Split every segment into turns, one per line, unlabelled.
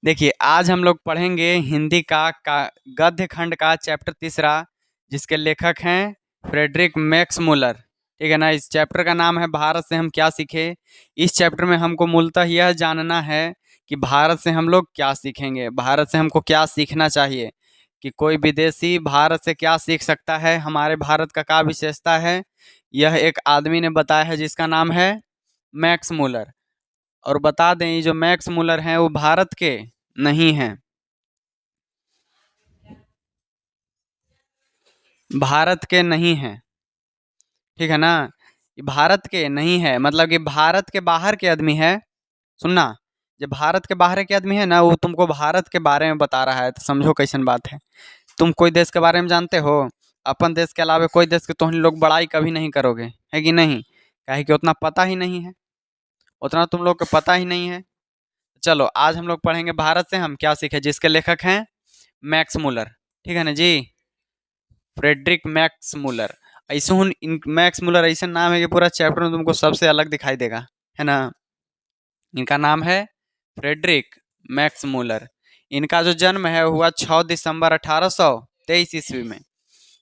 देखिए, आज हम लोग पढ़ेंगे हिंदी का गद्य खंड का चैप्टर तीसरा, जिसके लेखक हैं फ्रेडरिक मैक्स मुलर। ठीक है ना। इस चैप्टर का नाम है भारत से हम क्या सीखे। इस चैप्टर में हमको मूलतः यह जानना है कि भारत से हम लोग क्या सीखेंगे, भारत से हमको क्या सीखना चाहिए, कि कोई विदेशी भारत से क्या सीख सकता है, हमारे भारत का क्या विशेषता है। यह एक आदमी ने बताया है जिसका नाम है मैक्स मुलर। और बता दें, ये जो मैक्स मुलर हैं वो भारत के नहीं हैं, भारत के नहीं हैं। ठीक है ना। ये भारत के नहीं है, मतलब कि भारत के बाहर के आदमी है। सुनना, जब भारत के बाहर के आदमी है ना, वो तुमको भारत के बारे में बता रहा है, तो समझो कैसन बात है। तुम कोई देश के बारे में जानते हो? अपन देश के अलावा कोई देश की तुम लोग बड़ाई कभी नहीं करोगे, है कि नहीं? काहे कि उतना पता ही नहीं है, उतना तुम लोग को पता ही नहीं है। चलो, आज हम लोग पढ़ेंगे भारत से हम क्या सीखे, जिसके लेखक हैं मैक्स मुलर। ठीक है ना जी, फ्रेडरिक मैक्स मुलर। ऐसे मैक्स मुलर ऐसा नाम है कि पूरा चैप्टर में तुमको सबसे अलग दिखाई देगा, है ना। इनका नाम है फ्रेडरिक मैक्स मुलर। इनका जो जन्म है हुआ 6 दिसंबर 1823 ईस्वी में।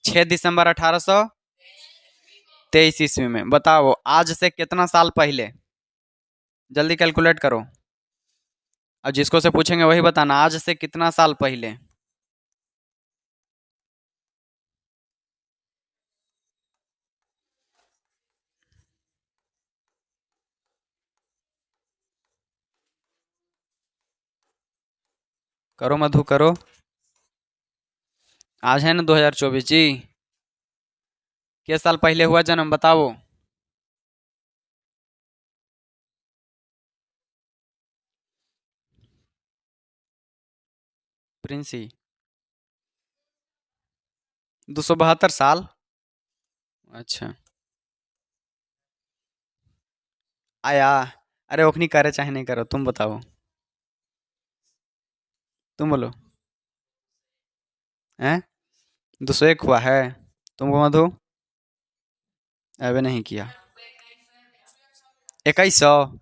6 दिसंबर 1823 ईस्वी में। बताओ, आज से कितना साल पहले? जल्दी कैलकुलेट करो। अब जिसको से पूछेंगे वही बताना, आज से कितना साल पहले। करो मधु करो। आज है ना 2024 जी। किस साल पहले हुआ जन्म बताओ। प्रिंसी। 272 साल। अच्छा। आया। अरे ओखनी करे चाहे नहीं करो, तुम बताओ। तुम बोलो। हैं? 201 हुआ है। तुमको मधु? अबे नहीं किया। 2100।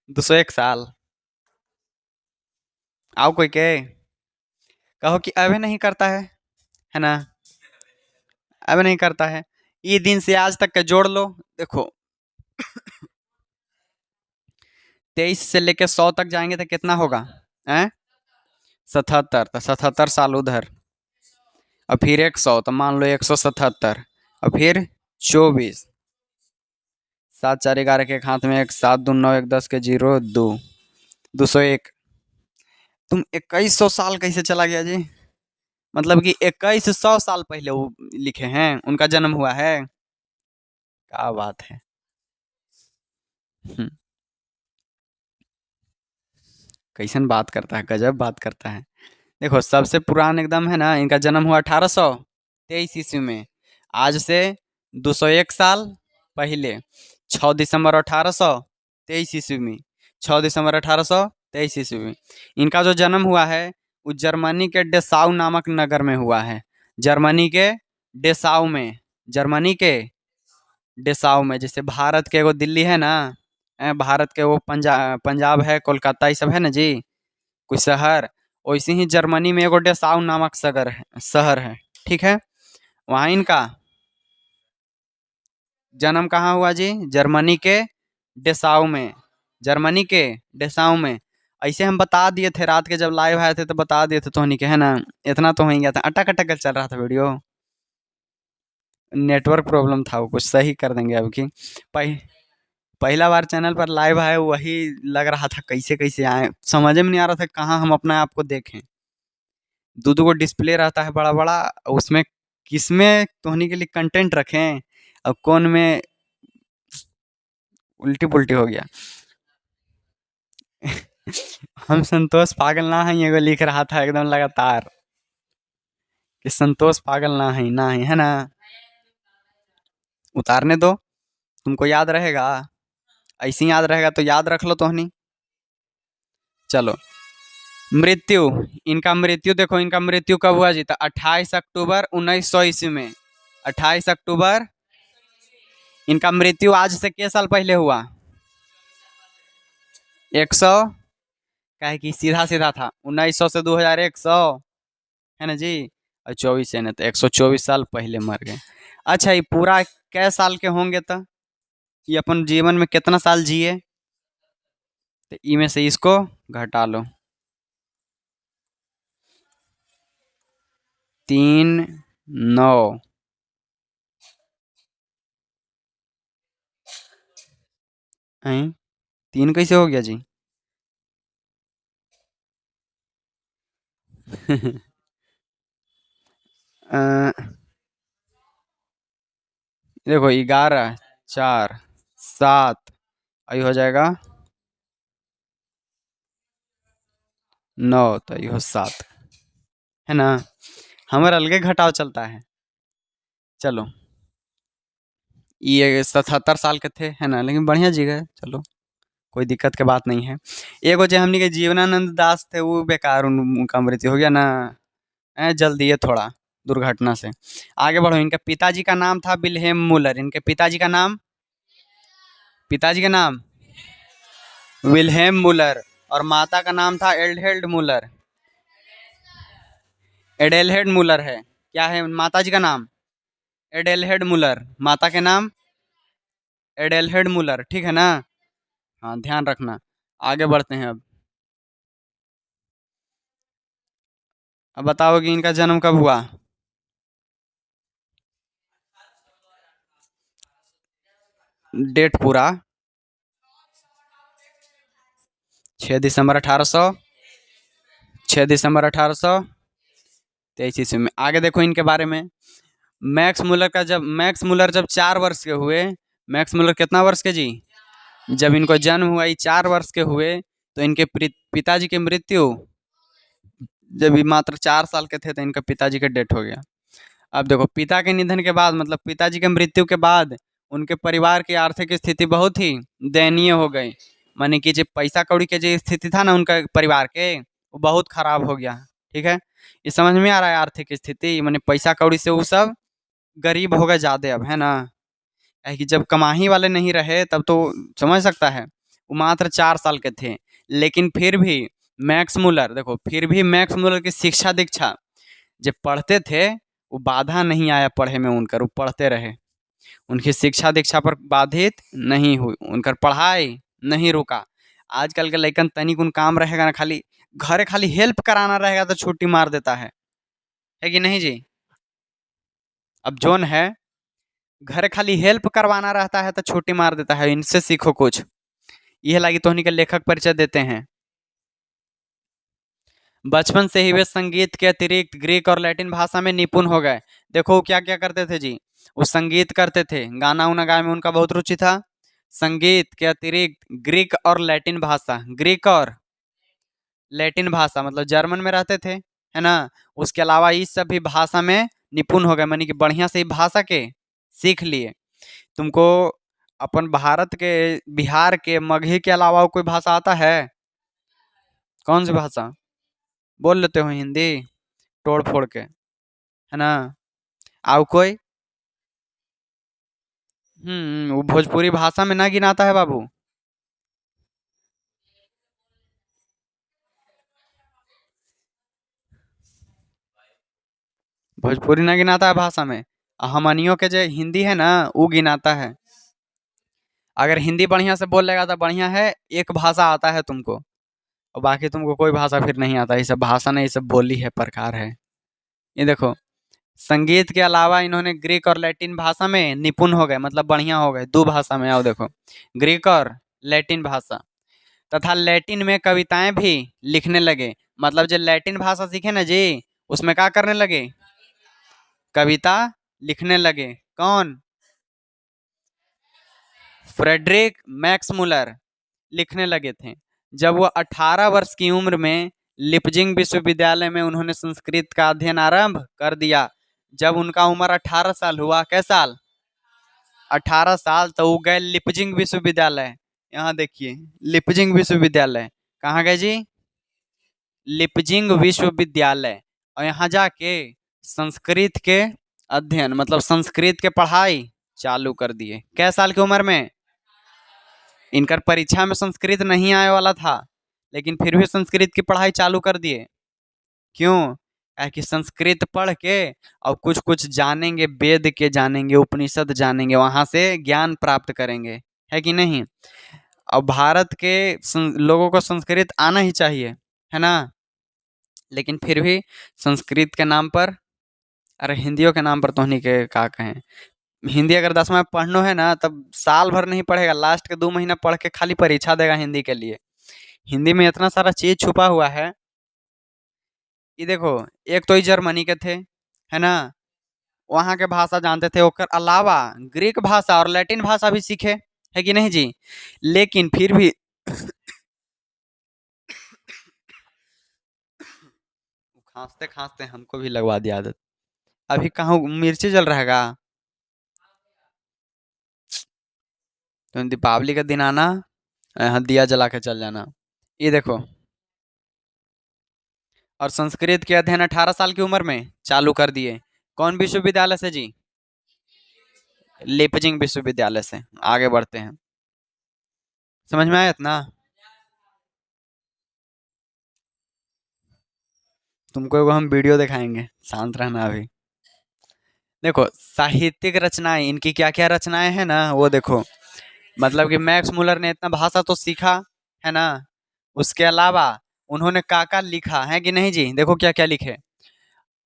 201 साल। आओ कोई के कहो कि अबे नहीं करता है ना। अबे नहीं करता है। ये दिन से आज तक के जोड़ लो। देखो, 23 से लेके 100 तक जाएंगे तो कितना होगा? हैं? 77, तो 77 साल उधर। और फिर 100, तो मान लो 177। और फिर 24। 7 4 11 के एक हाथ में एक, 7 2 9 1 10 के 0 2। 201। तुम 2100 साल कैसे चला गया जी? मतलब कि 2100 साल पहले वो लिखे हैं, उनका जन्म हुआ है। क्या बात है। हम्म, कैसन बात करता है, गजब बात करता है। देखो, सबसे पुरान एकदम है ना, इनका जन्म हुआ 1823 ईस्वी में। आज से 201 साल पहले, 6 दिसंबर 1823 ईस्वी में। 6 दिसंबर 1823 ईस्वी में इनका जो जन्म हुआ है, वो जर्मनी के डेसाउ नामक नगर में हुआ है। जर्मनी के डेसाउ में। जर्मनी के डेसाउ में, जैसे भारत के वो दिल्ली है ना, भारत के वो पंजाब पंजाब है, कोलकाता, ये सब है ना जी, कोई शहर। वैसे ही जर्मनी में एगो डेसाउ नामक शहर है। ठीक है। वहाँ इनका जन्म कहाँ हुआ जी? जर्मनी के डेसाउ में। जर्मनी के डेसाउ में। ऐसे हम बता दिए थे रात के, जब लाइव आए थे तो बता दिए थे तो, है ना। इतना तो हो ही गया था, अटक अटक कर चल रहा था वीडियो। नेटवर्क प्रॉब्लम था, वो कुछ सही कर देंगे अब की। पह, पहला बार चैनल पर लाइव आए, वही लग रहा था कैसे कैसे आए, समझ में नहीं आ रहा था कहाँ हम अपने आप को देखें। दो दो को डिस्प्ले रहता है बड़ा बड़ा, उसमें किसमें तोहनी के लिए कंटेंट रखें, और कौन में उल्टी पुल्टी हो गया। हम संतोष पागल ना है, एगो लिख रहा था एकदम लगातार कि संतोष पागल ना है ना। उतारने दो, तुमको याद रहेगा। ऐसे ही याद रहेगा तो याद रख लो तोहनी। चलो, मृत्यु। इनका मृत्यु देखो, इनका मृत्यु कब हुआ जी? तो 28 अक्टूबर 1900 ईस्वी में। 28 अक्टूबर। इनका मृत्यु आज से के साल पहले हुआ? 100, काहे कि सीधा सीधा था, 1900 से 2100, है ना जी। और 24 है ना, तो 124 साल पहले मर गए। अच्छा, ये पूरा कै साल के होंगे तो, ये अपन जीवन में कितना साल जिए, तो इनमें से इसको घटा लो। 3, 9। 3 कैसे हो गया जी? अ, देखो 11, 4, 7, आई हो जाएगा 9, तो आई हो 7, है ना। हमारा अलगे घटाव चलता है। चलो, ये 77 साल के थे, है ना, लेकिन बढ़िया जी गए, चलो कोई दिक्कत के बात नहीं है। एगो जो हमनी के जीवनानंद दास थे, वो बेकार, उनका मृत्यु हो गया ना, जल्दी है थोड़ा, दुर्घटना से। आगे बढ़ो, इनके पिताजी का नाम था विल्हेम मुलर, इनके पिताजी का नाम, पिताजी का नाम विल्हेम मुलर, और माता का नाम था एडहेल्ड मुलर, एडेलहेड मुलर है। क्या है माता जी का नाम? एडेलहेड मुलर, माता के नाम एडेलहेड मुलर, ठीक है ना। हाँ, ध्यान रखना। आगे बढ़ते हैं अब बताओ कि इनका जन्म कब हुआ? डेट पूरा। 6 दिसंबर 1800, 6 दिसंबर 1823 ईस्वी में। आगे देखो इनके बारे में। मैक्स मुलर जब 4 वर्ष के हुए, मैक्स मुलर कितना वर्ष के जी? जब इनको जन्म हुआ, ये 4 वर्ष के हुए, तो इनके पिताजी की मृत्यु, जब ये मात्र 4 साल के थे, तो इनका पिताजी का डेथ हो गया। अब देखो, पिता के निधन के बाद, मतलब पिताजी के मृत्यु के बाद, उनके परिवार की आर्थिक स्थिति बहुत ही दयनीय हो गई। माने कि जो पैसा कौड़ी के जो स्थिति था ना उनका परिवार के, वो बहुत खराब हो गया। ठीक है, ये समझ में आ रहा है आर्थिक स्थिति, माने पैसा कौड़ी से वो सब गरीब हो गए ज़्यादा अब, है ना। है कि जब कमाही वाले नहीं रहे, तब तो समझ सकता है। वो मात्र 4 साल के थे, लेकिन फिर भी मैक्स मुलर, देखो फिर भी मैक्स मुलर की शिक्षा दीक्षा, जब पढ़ते थे, वो बाधा नहीं आया पढ़े में उनकर, वो पढ़ते रहे। उनकी शिक्षा दीक्षा पर बाधित नहीं हुई, उनकर पढ़ाई नहीं रुका। आजकल के लइकन तनिक उन काम रहेगा ना, खाली घरे खाली हेल्प कराना रहेगा तो छुट्टी मार देता है कि नहीं जी? अब जोन है, घर खाली हेल्प करवाना रहता है तो छुट्टी मार देता है, इनसे सीखो कुछ। यह लगी तो के लेखक परिचय देते हैं। बचपन से ही वे संगीत के अतिरिक्त ग्रीक और लैटिन भाषा में निपुण हो गए। देखो वो क्या क्या करते थे जी, वो संगीत करते थे, गाना उना गाने में उनका बहुत रुचि था। संगीत के अतिरिक्त ग्रीक और लैटिन भाषा, ग्रीक और लैटिन भाषा मतलब जर्मन में रहते थे, है ना। उसके अलावा इस सभी भाषा में निपुण हो गए, मानी कि बढ़िया से भाषा के सीख लिए। तुमको अपन भारत के, बिहार के मगही के अलावा कोई भाषा आता है? कौन सी भाषा बोल लेते हो हिंदी तोड़ फोड़ के, है ना। आओ कोई? वो भोजपुरी भाषा में ना गिनाता है बाबू। भोजपुरी ना गिनाता है भाषा में। हमनियों के जो हिंदी है ना, वो गिनाता है। अगर हिंदी बढ़िया से बोल लेगा तो बढ़िया है, एक भाषा आता है तुमको, और बाकी तुमको कोई भाषा फिर नहीं आता। ये सब भाषा नहीं, ये सब बोली है, प्रकार है। ये देखो, संगीत के अलावा इन्होंने ग्रीक और लैटिन भाषा में निपुण हो गए, मतलब बढ़िया हो गए। दो भाषा में आओ देखो, ग्रीक और लैटिन भाषा, तथा लैटिन में कविताएं भी लिखने लगे। मतलब जो लैटिन भाषा सीखे ना जी, उसमें क्या करने लगे? कविता लिखने लगे। कौन? फ्रेडरिक मैक्स मुलर लिखने लगे थे। जब वह 18 वर्ष की उम्र में लिपजिंग विश्वविद्यालय में उन्होंने संस्कृत का अध्ययन आरंभ कर दिया। जब उनका उम्र 18 साल हुआ, कै साल? 18 साल, तो वो गए लिपजिंग विश्वविद्यालय। यहाँ देखिए, लिपजिंग विश्वविद्यालय कहाँ गए जी? लिपजिंग विश्वविद्यालय। और यहाँ जाके संस्कृत के अध्ययन, मतलब संस्कृत के पढ़ाई चालू कर दिए। कै साल की उम्र में? इनकर परीक्षा में संस्कृत नहीं आने वाला था, लेकिन फिर भी संस्कृत की पढ़ाई चालू कर दिए। क्यों? क्या कि संस्कृत पढ़ के और कुछ कुछ जानेंगे, वेद के जानेंगे, उपनिषद जानेंगे, वहां से ज्ञान प्राप्त करेंगे, है कि नहीं? और भारत के लोगों को संस्कृत आना ही चाहिए, है ना? लेकिन फिर भी संस्कृत के नाम पर, अरे हिंदियों के नाम पर तो नहीं के का कहें। हिंदी अगर 10वां में पढ़ना है ना, तब साल भर नहीं पढ़ेगा, लास्ट के 2 महीना पढ़ के खाली परीक्षा देगा हिंदी के लिए। हिंदी में इतना सारा चीज छुपा हुआ है कि देखो, एक तो ये जर्मनी के थे, है ना? वहाँ के भाषा जानते थे, ओकर अलावा ग्रीक भाषा और लैटिन भाषा भी सीखे, है कि नहीं जी? लेकिन फिर भी खांसते खांसते हमको भी लगवा दिया आदत। अभी कहाँ मिर्ची जल रहेगा? तो दीपावली का दिन आना, यहाँ दिया जला के चल जाना। ये देखो, और संस्कृत के अध्ययन 18 साल की उम्र में चालू कर दिए। कौन विश्वविद्यालय से जी? लेपजिंग विश्वविद्यालय से। आगे बढ़ते हैं, समझ में आया इतना? तुमको एगो हम वीडियो दिखाएंगे, शांत रहना अभी। देखो, साहित्यिक रचनाएं इनकी क्या क्या रचनाएं हैं ना, वो देखो। मतलब कि मैक्स मुलर ने इतना भाषा तो सीखा, है ना? उसके अलावा उन्होंने काका लिखा है कि नहीं जी? देखो क्या क्या लिखे।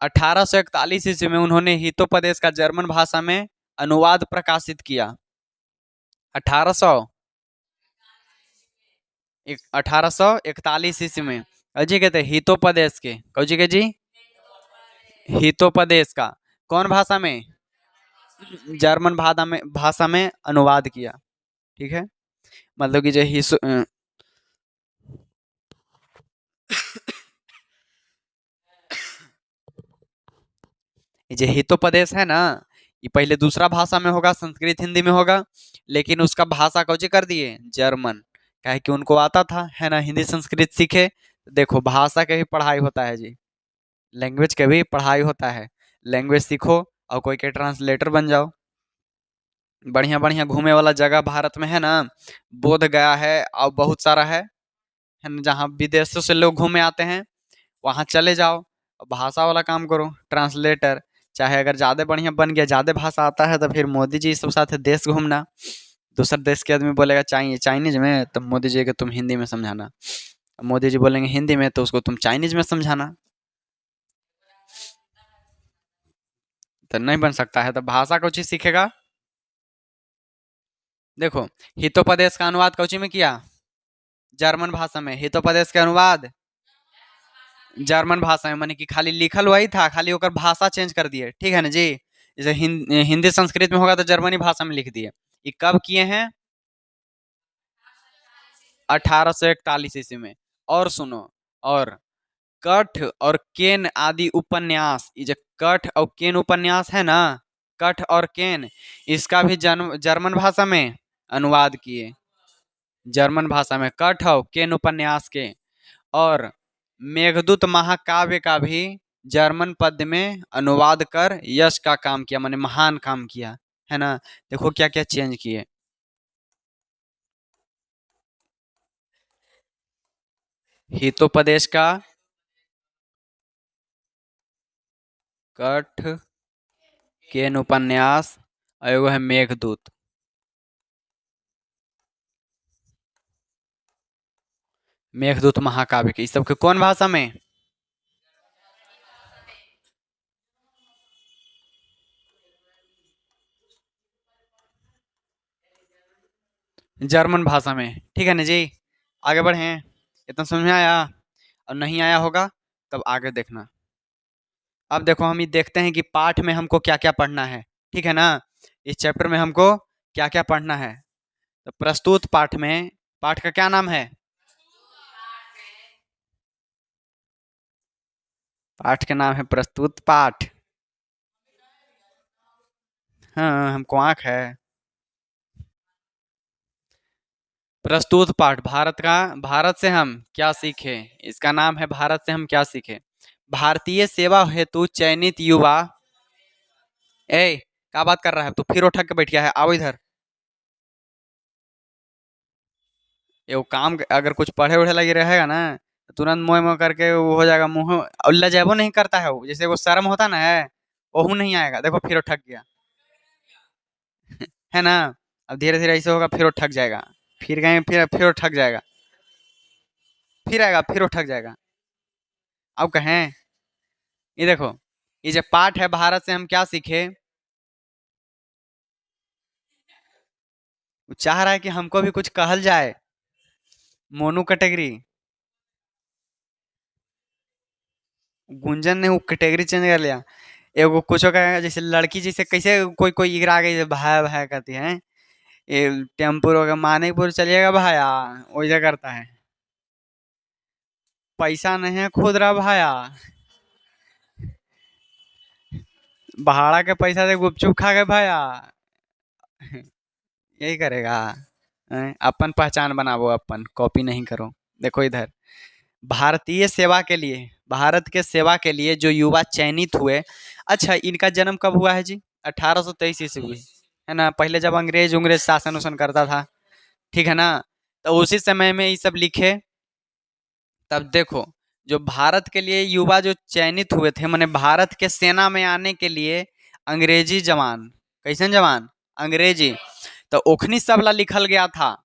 1841 ईस्वी में उन्होंने हितोपदेश का जर्मन भाषा में अनुवाद प्रकाशित किया। 1800 1841 ईस्वी में अजी कहते हितोपदेश के, कौजी के जी? हितोपदेश का कौन भाषा में? जर्मन भाषा में अनुवाद किया। ठीक है, मतलब कि जो ये जो हितोपदेश है ना, ये पहले दूसरा भाषा में होगा, संस्कृत हिंदी में होगा, लेकिन उसका भाषा कौची कर दिए? जर्मन। क्या है कि उनको आता था, है ना, हिंदी संस्कृत सीखे। देखो, भाषा के भी पढ़ाई होता है जी, लैंग्वेज के भी पढ़ाई होता है। लैंग्वेज सीखो और कोई के ट्रांसलेटर बन जाओ। बढ़िया बढ़िया घूमे वाला जगह भारत में है ना, बोध गया है और बहुत सारा है ना, जहाँ विदेशों से लोग घूमे आते हैं, वहाँ चले जाओ। भाषा वाला काम करो, ट्रांसलेटर। चाहे अगर ज़्यादा बढ़िया बन गया, ज़्यादा भाषा आता है, तो फिर मोदी जी सब साथ देश घूमना। दूसर देश के आदमी बोलेगा चाइनीज में, तो मोदी जी को तुम हिंदी में समझाना। मोदी जी बोलेंगे हिंदी में, तो उसको तुम चाइनीज में समझाना। तो नहीं बन सकता है, तो भाषा को चीज सीखेगा। देखो, हितोपदेश का अनुवाद कौची में किया? जर्मन भाषा में। हितोपदेश के अनुवाद जर्मन भाषा में, माने कि खाली लिखल वही था, खाली ओकर भाषा चेंज कर दिए, ठीक है ना जी? जैसे हिंदी संस्कृत में होगा तो जर्मनी भाषा में लिख दिए। ये कब किए हैं? 1841 ईस्वी में। और सुनो, और कठ और केन आदि उपन्यास, ये जो कठ और केन उपन्यास है ना, कठ और केन, इसका भी जन्म जर्मन भाषा में अनुवाद किए। जर्मन भाषा में कठ और केन उपन्यास के। और मेघदूत महाकाव्य का भी जर्मन पद में अनुवाद कर यश का काम किया, माने महान काम किया, है ना? देखो क्या क्या चेंज किए। हितोपदेश का, कठ केन उपन्यास, और एगो है मेघदूत। मेघदूत महाकाव्य के, इस सब के कौन भाषा में? जर्मन भाषा में, ठीक है ना जी? आगे बढ़े, इतना समझ में आया? और नहीं आया होगा तब आगे देखना। अब देखो, हम ये देखते हैं कि पाठ में हमको क्या क्या पढ़ना है, ठीक है ना? इस चैप्टर में हमको क्या क्या पढ़ना है। तो प्रस्तुत पाठ में, पाठ का क्या नाम है? पाठ का नाम है प्रस्तुत पाठ। हाँ, हमको आँख है। प्रस्तुत पाठ, भारत का, भारत से हम क्या सीखे, इसका नाम है भारत से हम क्या सीखे। भारतीय सेवा हेतु चयनित युवा, ए, क्या बात कर रहा है तू? फिर उठक के बैठ गया है, आओ इधर। एगो काम अगर कुछ पढ़े उढ़े लगे रहेगा ना तो तुरंत मोह मोह करके वो हो जाएगा मुंह, और लजेबो नहीं करता है वो, जैसे वो शर्म होता ना है वो नहीं आएगा। देखो फिर वो ठग गया, है ना। अब धीरे धीरे ऐसे होगा, फिर वो ठग जाएगा, फिर गए फिर वो ठग जाएगा, फिर आएगा, फिर वो ठग जाएगा। अब कहें, ये देखो, ये जो पाठ है भारत से हम क्या सीखे, वो चाह रहा है कि हमको भी कुछ कहल जाए। मोनू कैटेगरी, गुंजन ने वो कैटेगरी चेंज कर लिया। एगो कुछ का जैसे लड़की जैसे कैसे कोई कोई इगरा गई भाया भाया करती है, ये टेम्पो का मानिकपुर चलिएगा भाया, वैसा करता है। पैसा नहीं है खुदरा भाया, भाड़ा के पैसा से गुपचुप खा के भाया। यही करेगा। अपन पहचान बनाओ, अपन कॉपी नहीं करो। देखो इधर, भारतीय सेवा के लिए, भारत के सेवा के लिए जो युवा चयनित हुए। अच्छा, इनका जन्म कब हुआ है जी? 1823 ईस्वी, है ना। पहले जब अंग्रेज उंग्रेज शासन उसन करता था, ठीक है ना, तो उसी समय में ये सब लिखे। तब देखो, जो भारत के लिए युवा जो चयनित हुए थे, माने भारत के सेना में आने के लिए अंग्रेजी जवान, कैसन जवान? अंग्रेजी। तो ओखनी सब ला लिखल गया था,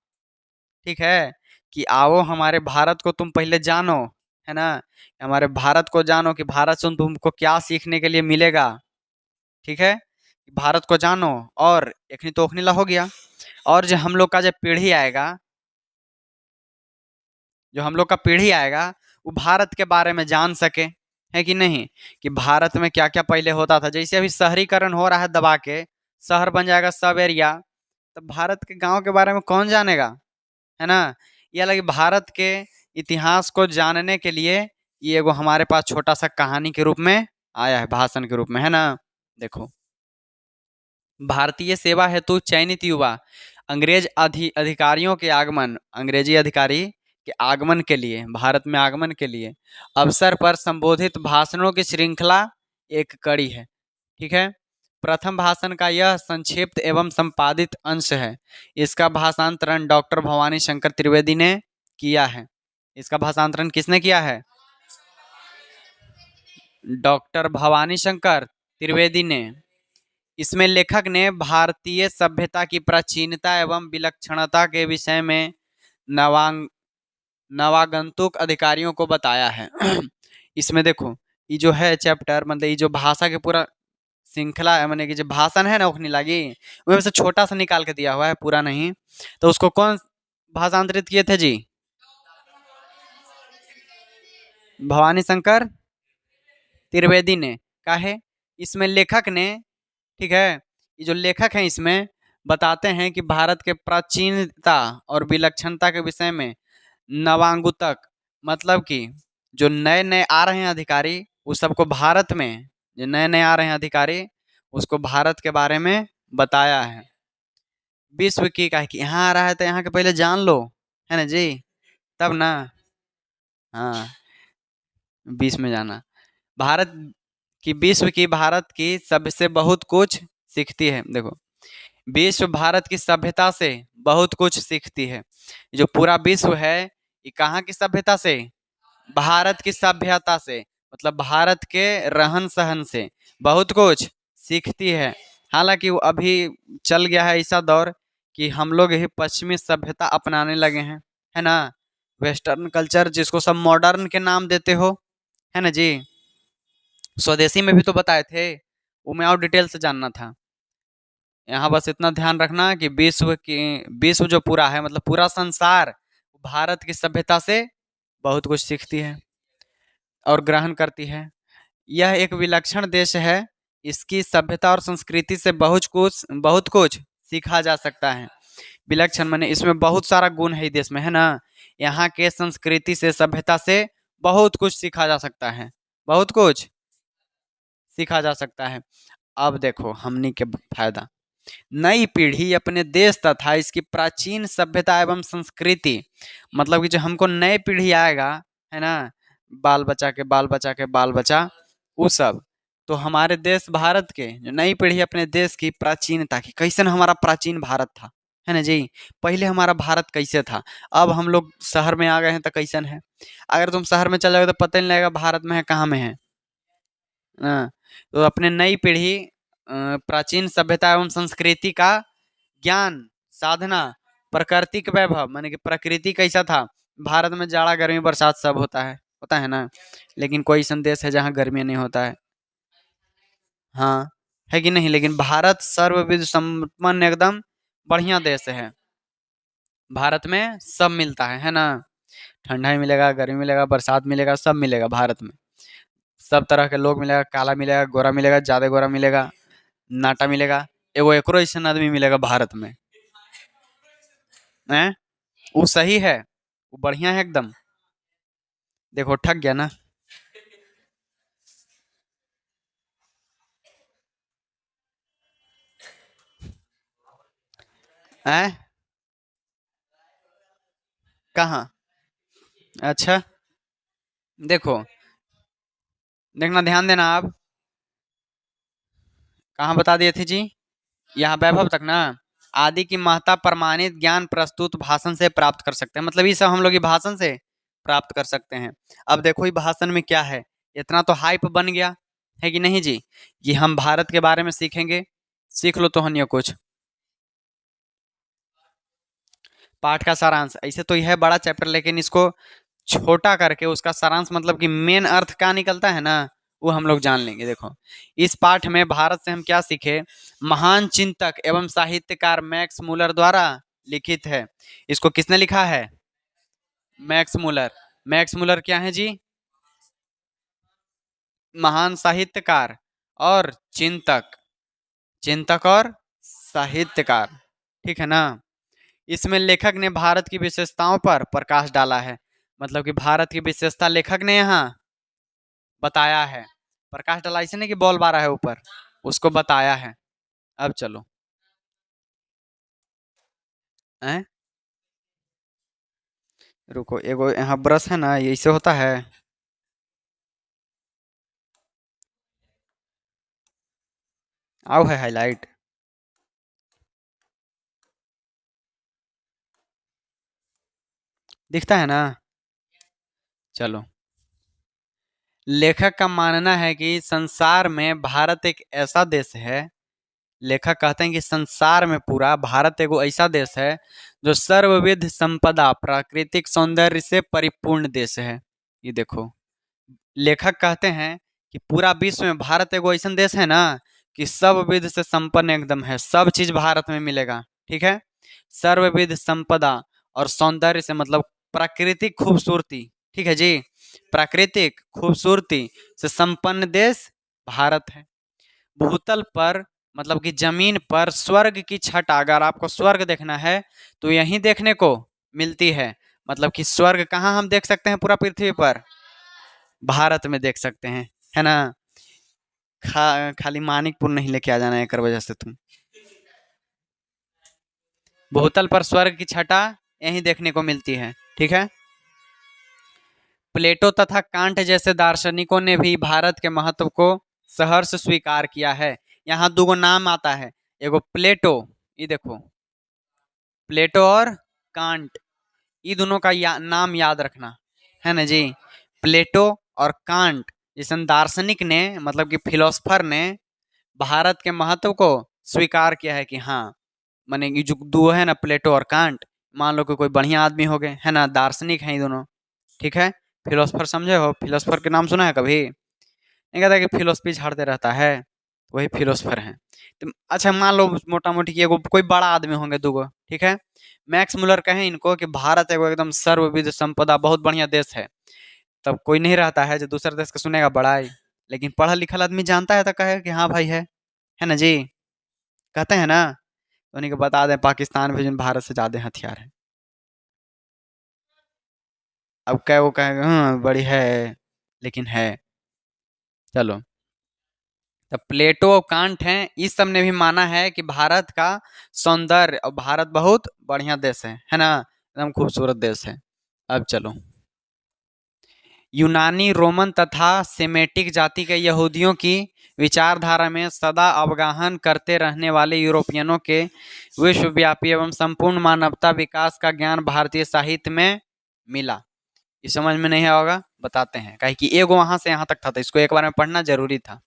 ठीक है, कि आओ हमारे भारत को तुम पहले जानो, है ना, हमारे भारत को जानो कि भारत से तुमको क्या सीखने के लिए मिलेगा, ठीक है, भारत को जानो। और एखनी तो ओखनी ला हो गया, और जो हम लोग का जब पीढ़ी आएगा, जो हम लोग का पीढ़ी आएगा, वो भारत के बारे में जान सके, है कि नहीं, कि भारत में क्या क्या पहले होता था। जैसे अभी शहरीकरण हो रहा है दबा के, शहर बन जाएगा सब एरिया, तो भारत के गांव के बारे में कौन जानेगा, है ना। ये अलग भारत के इतिहास को जानने के लिए ये एगो हमारे पास छोटा सा कहानी के रूप में आया है, भाषण के रूप में, है ना। देखो, भारतीय सेवा हेतु चयनित युवा अंग्रेज अधिकारियों के आगमन, अंग्रेजी अधिकारी के आगमन के लिए, भारत में आगमन के लिए अवसर पर संबोधित भाषणों की श्रृंखला एक कड़ी है, ठीक है। प्रथम भाषण का यह संक्षिप्त एवं संपादित अंश है। इसका भाषांतरण डॉक्टर भवानी शंकर त्रिवेदी ने किया है। इसका भाषांतरण किसने किया है? डॉक्टर भवानी शंकर त्रिवेदी ने। इसमें लेखक ने भारतीय सभ्यता की प्राचीनता एवं विलक्षणता के विषय में नवांग नवागंतुक अधिकारियों को बताया है। इसमें देखो, ये जो है चैप्टर, मतलब ये जो भाषा के पूरा श्रृंखला है, मैंने कि जो भाषण है ना ओखनी लागी, उसमें से छोटा सा निकाल के दिया हुआ है, पूरा नहीं। तो उसको कौन भाषांतरित किए थे जी? भवानी शंकर त्रिवेदी ने। काहे? इसमें लेखक ने, ठीक है, ये जो लेखक हैं इसमें बताते हैं कि भारत के प्राचीनता और विलक्षणता के विषय में नवांगुतक, मतलब कि जो नए नए आ रहे हैं अधिकारी, उस सबको भारत में, जो नए नए आ रहे हैं अधिकारी, उसको भारत के बारे में बताया है। विश्व की, का कि यहाँ आ रहा है तो यहाँ के पहले जान लो, है ना जी, तब ना। हाँ, 20 में जाना। भारत की, विश्व की भारत की सबसे बहुत कुछ सीखती है। देखो, विश्व भारत की सभ्यता से बहुत कुछ सीखती है। जो पूरा विश्व है, ये कहाँ की सभ्यता से? भारत की सभ्यता से, मतलब भारत के रहन सहन से बहुत कुछ सीखती है। हालांकि वो अभी चल गया है ऐसा दौर कि हम लोग ही पश्चिमी सभ्यता अपनाने लगे हैं, है ना। वेस्टर्न कल्चर, जिसको सब मॉडर्न के नाम देते हो, है ना जी। स्वदेशी में भी तो बताए थे, वो मैं और डिटेल से जानना था। यहाँ बस इतना ध्यान रखना कि विश्व जो पूरा है, मतलब पूरा संसार, भारत की सभ्यता से बहुत कुछ सीखती है और ग्रहण करती है। यह एक विलक्षण देश है। इसकी सभ्यता और संस्कृति से बहुत कुछ सीखा जा सकता है। विलक्षण माने इसमें बहुत सारा गुण है, देश में, है ना। यहाँ के संस्कृति से, सभ्यता से बहुत कुछ सीखा जा सकता है, बहुत कुछ सीखा जा सकता है। अब देखो हमनी के फायदा, नई पीढ़ी अपने देश तथा इसकी प्राचीन सभ्यता एवं संस्कृति, मतलब कि जो हमको नए पीढ़ी आएगा, है ना, बाल बच्चा के बाल बच्चा के बाल बच्चा, वो सब तो हमारे देश भारत के जो नई पीढ़ी अपने देश की प्राचीनता की, कैसन हमारा प्राचीन भारत था, है ना जी। पहले हमारा भारत कैसे था, अब हम लोग शहर में आ गए हैं तो कैसन है। अगर तुम शहर में चले जाओगे तो पता ही नहीं लगेगा भारत में है कहाँ में है। हाँ, तो अपने नई पीढ़ी प्राचीन सभ्यता एवं संस्कृति का ज्ञान, साधना, प्राकृतिक वैभव माने कि प्रकृति कैसा था। भारत में जाड़ा गर्मी बरसात सब होता है ना। लेकिन कोई संदेश है जहाँ गर्मी नहीं होता है। हाँ, है कि नहीं। लेकिन भारत सर्वविध संपन्न एकदम बढ़िया देश है। भारत में सब मिलता है ना। ठंडा ही मिलेगा, गर्मी मिलेगा, बरसात मिलेगा, सब मिलेगा भारत में। सब तरह के लोग मिलेगा, काला मिलेगा, गोरा मिलेगा, ज्यादा गोरा मिलेगा, नाटा मिलेगा। एगो एकरो ऐसा आदमी मिलेगा भारत में। हैं, वो सही है, वो बढ़िया है एकदम। देखो ठग गया ना। हैं, कहाँ? अच्छा, देखो, देखना, ध्यान देना आप। कहाँ बता दिए थे जी? यहाँ वैभव तक ना। आदि की महत्ता प्रमाणित ज्ञान प्रस्तुत भाषण से प्राप्त कर सकते हैं, मतलब ये सब हम लोग ये भाषण से प्राप्त कर सकते हैं। अब देखो ये भाषण में क्या है, इतना तो हाइप बन गया है कि नहीं जी। ये हम भारत के बारे में सीखेंगे, सीख लो तो हनियो कुछ। पाठ का सारांश, ऐसे तो यह है बड़ा चैप्टर, लेकिन इसको छोटा करके उसका सारांश मतलब कि मेन अर्थ क्या निकलता है ना, वो हम लोग जान लेंगे। देखो, इस पाठ में भारत से हम क्या सीखे। महान चिंतक एवं साहित्यकार मैक्स मुलर द्वारा लिखित है। इसको किसने लिखा है? Max Muller. मैक्स मुलर क्या है जी? महान साहित्यकार और चिंतक, चिंतक और साहित्यकार, ठीक है ना। इसमें लेखक ने भारत की विशेषताओं पर प्रकाश डाला है, मतलब कि भारत की विशेषता लेखक ने यहाँ बताया है। प्रकाश डाला इसे नहीं कि बॉल मारा है ऊपर, उसको बताया है। अब चलो, हैं, रुको, एगो यहाँ ब्रश है ना, ये इससे होता है। आओ है हाईलाइट, दिखता है ना। चलो, लेखक का मानना है कि संसार में भारत एक ऐसा देश है। लेखक कहते हैं कि संसार में पूरा भारत एगो ऐसा देश है जो सर्वविध संपदा प्राकृतिक सौंदर्य से परिपूर्ण देश है। ये देखो, लेखक कहते हैं कि पूरा विश्व में भारत एगो ऐसा देश है ना कि सब विध से संपन्न एकदम है, सब चीज भारत में मिलेगा। ठीक है, सर्वविध संपदा और सौंदर्य से मतलब प्राकृतिक खूबसूरती, ठीक है जी, प्राकृतिक खूबसूरती से संपन्न देश भारत है। भूतल पर मतलब कि जमीन पर स्वर्ग की छटा, अगर आपको स्वर्ग देखना है तो यहीं देखने को मिलती है। मतलब कि स्वर्ग कहाँ हम देख सकते हैं पूरा पृथ्वी पर? भारत में देख सकते हैं, है ना। खाली मानिकपुर नहीं लेके आ जाना एक वजह से तुम। भूतल पर स्वर्ग की छटा यहीं देखने को मिलती है, ठीक है। प्लेटो तथा कांट जैसे दार्शनिकों ने भी भारत के महत्व को सहर्ष स्वीकार किया है। यहाँ दो नाम आता है, एगो प्लेटो, ये देखो, प्लेटो और कांट, ये दोनों का नाम याद रखना, है ना जी। प्लेटो और कांट जैसे दार्शनिक ने, मतलब कि फिलोसफर ने भारत के महत्व को स्वीकार किया है कि हाँ, माने ये जो दो है ना, प्लेटो और कांट, मान लो कि कोई बढ़िया आदमी हो गए, है ना, दार्शनिक हैं ये दोनों, ठीक है। फिलोसफर समझे हो? फिलोसफर के नाम सुना है कभी? नहीं, कहता कि फिलोसफी झाड़ते रहता है, वही फिलोसफर है। तो अच्छा, मान लो मोटा मोटी कि एगो कोई बड़ा आदमी होंगे दूगो, ठीक है। मैक्स मुलर कहें इनको कि भारत एगो एकदम सर्वविध संपदा बहुत बढ़िया देश है, तब कोई नहीं रहता है जो दूसरे देश का सुनेगा बड़ाई। लेकिन पढ़ा लिखा आदमी जानता है तो कहे कि हाँ भाई है ना जी, कहते हैं ना। तो उन्हीं को बता दें पाकिस्तान भी जो भारत से ज्यादा हथियार है। अब क्या वो कहेगा हाँ बड़ी है, लेकिन है। चलो, तो प्लेटो और कांट हैं, इस सब ने भी माना है कि भारत का सौंदर्य और भारत बहुत बढ़िया देश है ना, एकदम खूबसूरत देश है। अब चलो, यूनानी, रोमन तथा सेमेटिक जाति के यहूदियों की विचारधारा में सदा अवगाहन करते रहने वाले यूरोपियनों के विश्वव्यापी एवं संपूर्ण मानवता विकास का ज्ञान भारतीय साहित्य में मिला। ये समझ में नहीं आया होगा, बताते हैं, काहे कि एगो वहां से यहाँ तक था तो इसको एक बार में पढ़ना जरूरी था।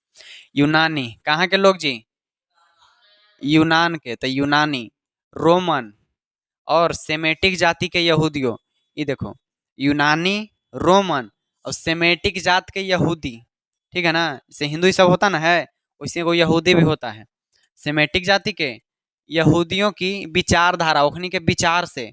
यूनानी कहाँ के लोग जी? यूनान के, तो यूनानी, रोमन और सेमेटिक जाति के यहूदियों। ये देखो, यूनानी, रोमन और सेमेटिक जात के यहूदी, ठीक है ना, जैसे हिंदू ही सब होता ना है, वैसे वो यहूदी भी होता है। सेमेटिक जाति के यहूदियों की विचारधारा, उन्हीं के विचार से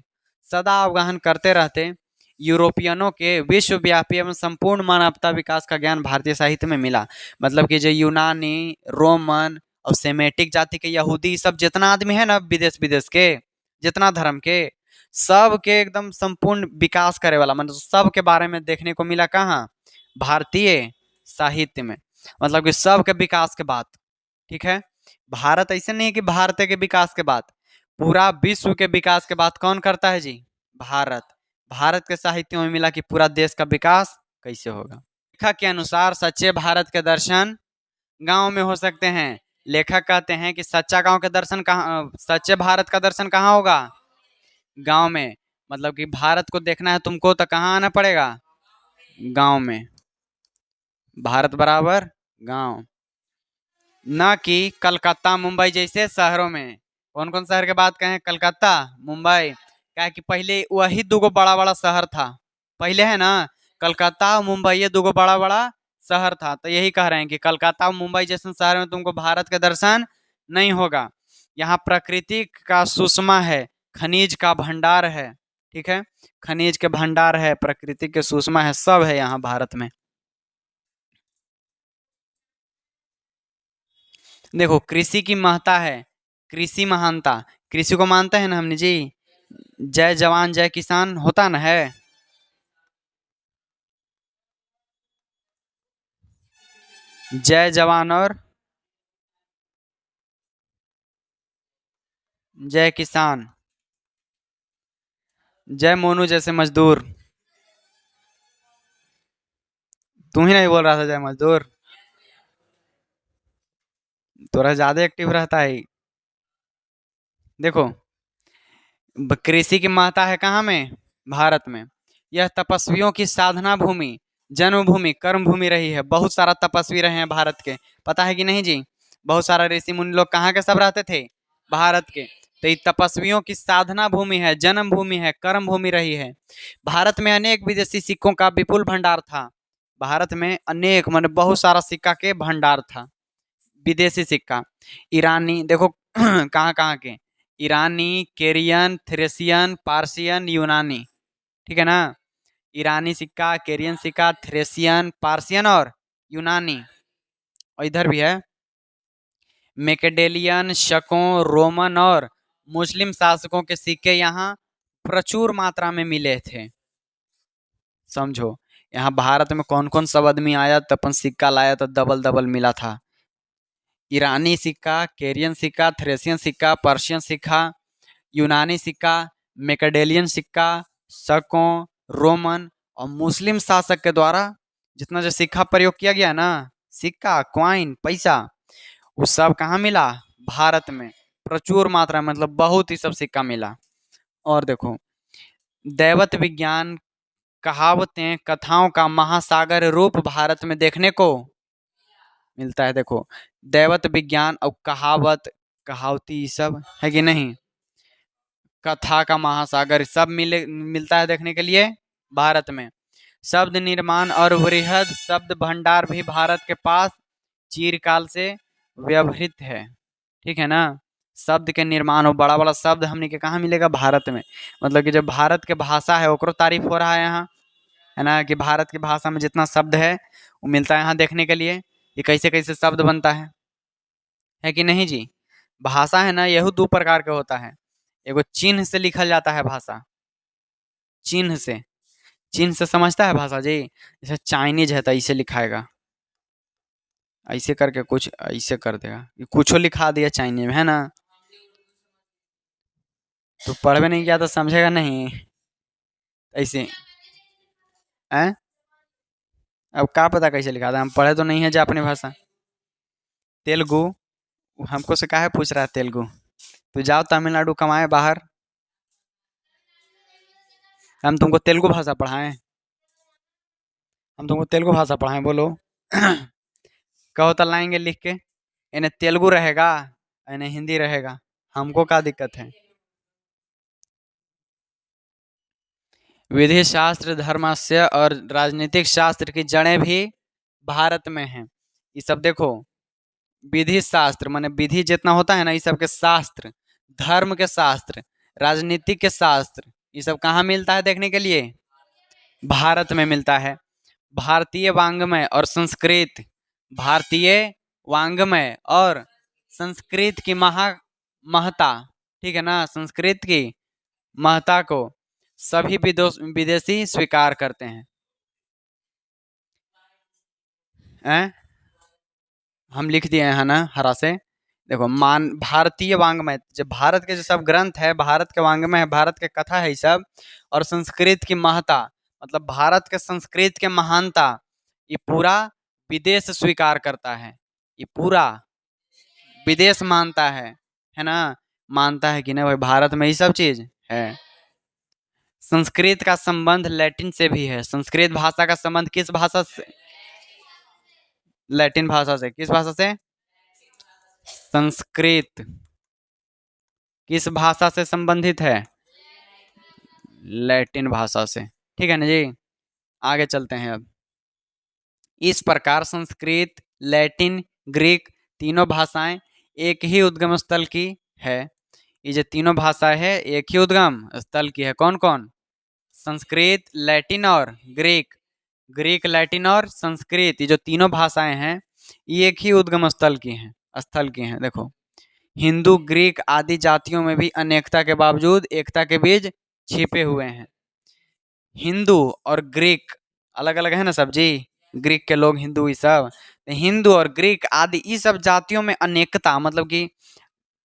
सदा अवगाहन करते रहते यूरोपियनों के विश्वव्यापी एवं संपूर्ण मानवता विकास का ज्ञान भारतीय साहित्य में मिला। मतलब कि जो यूनानी, रोमन और सेमेटिक जाति के यहूदी, सब जितना आदमी है ना विदेश विदेश के, जितना धर्म के, सब के एकदम संपूर्ण विकास करे वाला, मतलब सब के बारे में देखने को मिला कहाँ? भारतीय साहित्य में। मतलब कि सब के विकास के बात, ठीक है। भारत ऐसे नहीं कि भारत के विकास के बात, पूरा विश्व के विकास के बात कौन करता है जी? भारत। भारत के साहित्यों में मिला कि पूरा देश का विकास कैसे होगा। लेखक के अनुसार सच्चे भारत के दर्शन गांव में हो सकते हैं। लेखक कहते हैं कि सच्चा गांव के दर्शन कहाँ, सच्चे भारत का दर्शन कहाँ होगा? गांव में। मतलब कि भारत को देखना है तुमको तो कहाँ आना पड़ेगा? गांव में। भारत बराबर गांव, न कि कलकत्ता मुंबई जैसे शहरों में। कौन कौन शहर के बात कहें? कलकत्ता, मुंबई। क्या कि पहले वही दो बड़ा बड़ा शहर था, पहले है ना, कलकत्ता और मुंबई, ये दो बड़ा बड़ा शहर था। तो यही कह रहे हैं कि कलकत्ता और मुंबई जैसे शहर में तुमको भारत के दर्शन नहीं होगा। यहाँ प्रकृति का सुषमा है, खनिज का भंडार है, ठीक है, खनिज के भंडार है, प्रकृति के सुषमा है, सब है यहाँ भारत में। देखो, कृषि की महत्ता है, कृषि महानता, कृषि को मानते हैं ना हमने जी, जय जवान जय किसान होता ना है। जय जवान और जय किसान। जय मोनू जैसे मजदूर। तू ही नहीं बोल रहा था जय मजदूर? थोड़ा ज्यादा एक्टिव रहता है। देखो, कृषि की महत्ता है कहाँ में? भारत में। यह तपस्वियों की साधना भूमि, जन्मभूमि, कर्म भूमि रही है। बहुत सारा तपस्वी रहे हैं भारत के, पता है कि नहीं जी? बहुत सारा ऋषि मुनि लोग कहाँ के सब रहते थे? भारत के। तो ये तपस्वियों की साधना भूमि है, जन्म भूमि है, कर्म भूमि रही है। भारत में अनेक विदेशी सिक्कों का विपुल भंडार था। भारत में अनेक, मतलब बहुत सारा सिक्का के भंडार था, विदेशी सिक्का। ईरानी, देखो कहाँ कहाँ के, ईरानी, केरियन, थ्रेसियन, पार्सियन, यूनानी, ठीक है ना। ईरानी सिक्का, केरियन सिक्का, थ्रेसियन, पार्सियन और यूनानी। और इधर भी है मैकेडेलियन, शकों, रोमन और मुस्लिम शासकों के सिक्के यहाँ प्रचुर मात्रा में मिले थे। समझो, यहाँ भारत में कौन कौन सब आदमी आया तो अपन सिक्का लाया तो डबल डबल मिला था। ईरानी सिक्का, केरियन सिक्का, थ्रेसियन सिक्का, पर्शियन सिक्का, यूनानी सिक्का, मैकेडेलियन सिक्का, शकों, रोमन और मुस्लिम शासक के द्वारा जितना जो सिक्का प्रयोग किया गया ना, सिक्का, क्वाइन, पैसा, वो सब कहाँ मिला? भारत में प्रचुर मात्रा में, मतलब बहुत ही सब सिक्का मिला। और देखो, दैवत विज्ञान, कहावतें, कथाओं का महासागर रूप भारत में देखने को मिलता है। देखो, दैवत विज्ञान और कहावत, कहावती सब है कि नहीं, कथा का महासागर सब मिलता है देखने के लिए भारत में। शब्द निर्माण और वृहद शब्द भंडार भी भारत के पास चिरकाल से व्यवहृत है, ठीक है ना। शब्द के निर्माण हो, बड़ा बड़ा शब्द हमने के कहाँ मिलेगा? भारत में। मतलब कि जो भारत के भाषा है ओकरो तारीफ हो रहा है यहाँ, है ना, कि भारत की भाषा में जितना शब्द है वो मिलता है यहाँ देखने के लिए, ये कैसे कैसे शब्द बनता है कि नहीं जी? भाषा है ना, यही दो प्रकार के होता है। एगो चिन्ह से लिखल जाता है भाषा, चिन्ह से, चिन्ह से समझता है भाषा जी? जैसे चाइनीज है तो ऐसे लिखाएगा, ऐसे करके कुछ ऐसे कर देगा, कुछ लिखा दिया चाइनीज में, है ना। तो पढ़वे नहीं किया तो समझेगा नहीं, ऐसे है। अब क्या पता कैसे लिखा था, हम पढ़े तो नहीं है जापानी भाषा। तेलुगु। हमको से काहे पूछ रहा है तेलुगु? तू जाओ तमिलनाडु कमाए बाहर, हम तुमको तेलुगु भाषा पढ़ाएं? हम तुमको तेलुगु भाषा पढ़ाएं, बोलो। कहो तो लाएंगे लिख के, इन्हें तेलुगु रहेगा, इन्हें हिंदी रहेगा, हमको क्या दिक्कत है? विधि शास्त्र धर्मस्य और राजनीतिक शास्त्र की जड़ें भी भारत में हैं। ये सब देखो, विधि शास्त्र माने विधि जितना होता है ना, ये सब के शास्त्र, धर्म के शास्त्र, राजनीतिक के शास्त्र, ये सब कहाँ मिलता है देखने के लिए? भारत में मिलता है। भारतीय वांग्मय और संस्कृत, भारतीय वांग्मय और संस्कृत की महता, ठीक है ना, संस्कृत की महता को सभी विदेशी स्वीकार करते हैं। हैं? हम लिख दिए हैं ना हरा से। देखो, मान भारतीय वांग्मय, जो भारत के जो सब ग्रंथ है, भारत के वांग्मय है, भारत के कथा है ये सब, और संस्कृत की महता, मतलब भारत के संस्कृत के महानता, ये पूरा विदेश स्वीकार करता है। ये पूरा विदेश मानता है ना? मानता है कि ना भाई, भारत में ये सब चीज है। संस्कृत का संबंध लैटिन से भी है। संस्कृत भाषा का संबंध किस भाषा से? लैटिन भाषा से। किस भाषा से? संस्कृत किस भाषा से संबंधित है? लैटिन भाषा से। ठीक है ना जी? आगे चलते हैं अब। इस प्रकार संस्कृत, लैटिन, ग्रीक तीनों भाषाएं एक ही उद्गम स्थल की है। ये जो तीनों भाषा है एक ही उद्गम स्थल की है। कौन कौन? संस्कृत, लैटिन और ग्रीक। ग्रीक, लैटिन और संस्कृत, ये जो तीनों भाषाएं हैं ये एक ही उद्गम स्थल की हैं। देखो, हिंदू, ग्रीक आदि जातियों में भी अनेकता के बावजूद एकता के बीज छिपे हुए हैं। हिंदू और ग्रीक अलग अलग है ना सब जी, ग्रीक के लोग, हिंदू, ये सब। तो हिंदू और ग्रीक आदि ये सब जातियों में अनेकता, मतलब कि